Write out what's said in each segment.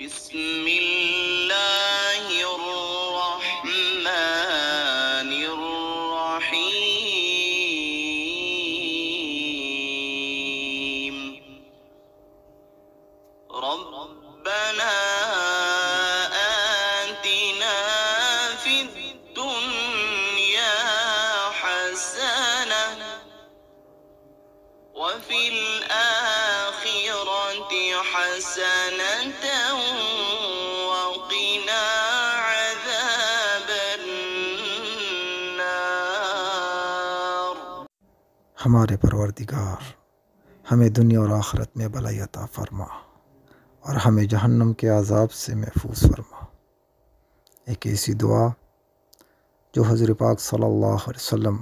بسم اللہ الرحمن الرحیم ربنا آتنا فی الدنیا حسنہ وفي الآخرة حسنة وقنا عذاب النار۔ ہمارے پروردگار ہمیں دنیا اور آخرت میں بھلائی عطا فرما اور ہمیں جہنم کے عذاب سے محفوظ فرما۔ ایک ایسی دعا جو حضور پاک صلی اللہ علیہ وسلم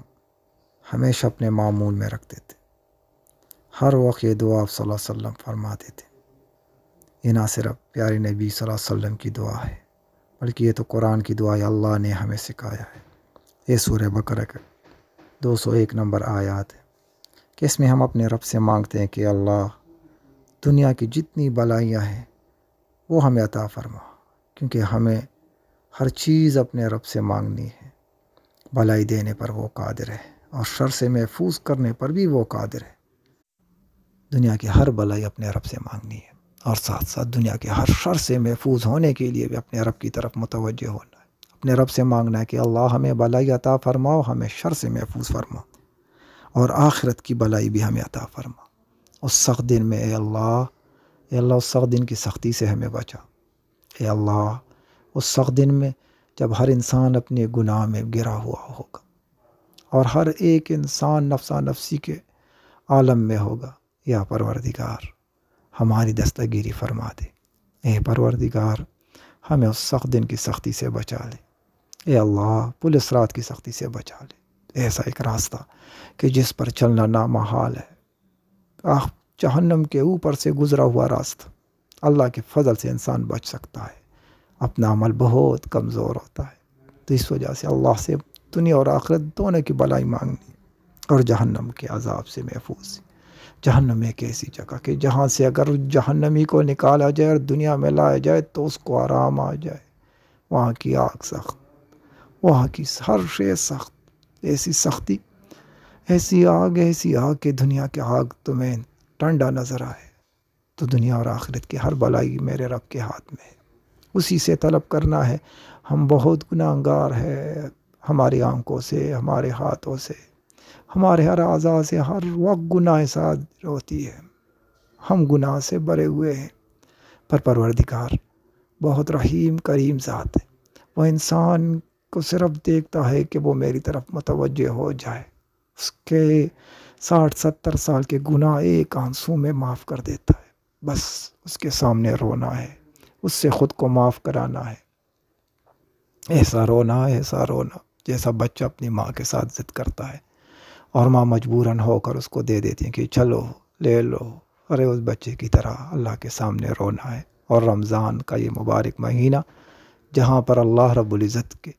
ہمیشہ اپنے معمول میں رکھتے تھے، ہر وقت یہ دعا آپ صلی اللہ علیہ وسلم فرماتے تھے۔ یہ نہ صرف پیارے نبی صلی اللہ علیہ وسلم کی دعا ہے بلکہ یہ تو قرآن کی دعا ہے، اللہ نے ہمیں سکھایا ہے۔ یہ سورہ بقرہ کا 201 نمبر آیات ہے کہ اس میں ہم اپنے رب سے مانگتے ہیں کہ اللہ دنیا کی جتنی بلائیاں ہیں وہ ہمیں عطا فرما، کیونکہ ہمیں ہر چیز اپنے رب سے مانگنی ہے۔ بلائی دینے پر وہ قادر ہے اور شر سے محفوظ کرنے پر بھی وہ قادر ہے۔ دنیا کی ہر بلائی اپنے رب سے مانگنی ہے اور ساتھ ساتھ دنیا کے ہر شر سے محفوظ ہونے کے لیے بھی اپنے رب کی طرف متوجہ ہونا ہے، اپنے رب سے مانگنا ہے کہ اللہ ہمیں بلائی عطا فرماؤ، ہمیں شر سے محفوظ فرما اور آخرت کی بلائی بھی ہمیں عطا فرما۔ اس سخت دن میں اے اللہ اس سخت دن کی سختی سے ہمیں بچا۔ اے اللہ اس سخت دن میں جب ہر انسان اپنے گناہ میں گرا ہوا ہوگا اور ہر ایک انسان نفسا نفسی کے عالم میں ہوگا، یا پروردگار ہماری دستگیری فرما دے۔ اے پروردگار ہمیں اس سخت دن کی سختی سے بچا لے۔ اے اللہ پولیس رات کی سختی سے بچا لے، ایسا ایک راستہ کہ جس پر چلنا نامحال ہے، جہنم کے اوپر سے گزرا ہوا راستہ۔ اللہ کے فضل سے انسان بچ سکتا ہے، اپنا عمل بہت کمزور ہوتا ہے، تو اس وجہ سے اللہ سے دنیا اور آخرت دونوں کی بلائی مانگنی اور جہنم کے عذاب سے محفوظ۔ جہنم ایک ایسی جگہ کہ جہاں سے اگر جہنمی کو نکالا جائے اور دنیا میں لایا جائے تو اس کو آرام آ جائے۔ وہاں کی آگ سخت، وہاں کی ہر شے سخت، ایسی سختی، ایسی آگ کہ دنیا کی آگ تمہیں ٹھنڈا نظر آئے۔ تو دنیا اور آخرت کی ہر بلائی میرے رب کے ہاتھ میں ہے، اسی سے طلب کرنا ہے۔ ہم بہت گناہگار ہیں، ہماری آنکھوں سے، ہمارے ہاتھوں سے، ہمارے ہر اعضاء سے ہر وقت گناہ صادر ہوتی ہے، ہم گناہ سے بھرے ہوئے ہیں، پر پروردگار بہت رحیم کریم ذات ہے۔ وہ انسان کو صرف دیکھتا ہے کہ وہ میری طرف متوجہ ہو جائے، اس کے 60-70 سال کے گناہ ایک آنسو میں معاف کر دیتا ہے۔ بس اس کے سامنے رونا ہے، اس سے خود کو معاف کرانا ہے۔ ایسا رونا جیسا بچہ اپنی ماں کے ساتھ ضد کرتا ہے اور ماں مجبوراً ہو کر اس کو دے دیتی ہیں کہ چلو لے لو۔ ارے اس بچے کی طرح اللہ کے سامنے رونا ہے۔ اور رمضان کا یہ مبارک مہینہ جہاں پر اللہ رب العزت کے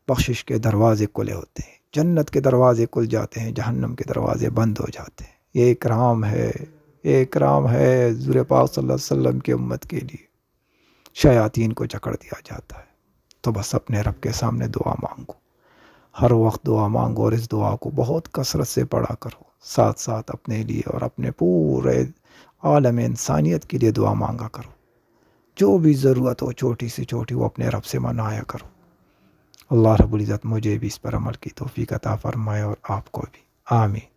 بخشش کے دروازے کھلے ہوتے ہیں، جنت کے دروازے کھل جاتے ہیں، جہنم کے دروازے بند ہو جاتے ہیں، یہ اکرام ہے حضور پاک صلی اللہ علیہ وسلم کی امت کے لیے۔ شیاطین کو جکڑ دیا جاتا ہے۔ تو بس اپنے رب کے سامنے دعا مانگو، ہر وقت دعا مانگو اور اس دعا کو بہت کثرت سے پڑھا کرو، ساتھ ساتھ اپنے لیے اور اپنے پورے عالم انسانیت کے لیے دعا مانگا کرو۔ جو بھی ضرورت ہو چھوٹی سے چھوٹی وہ اپنے رب سے منایا کرو۔ اللہ رب العزت مجھے بھی اس پر عمل کی توفیق عطا فرمائے اور آپ کو بھی، آمین۔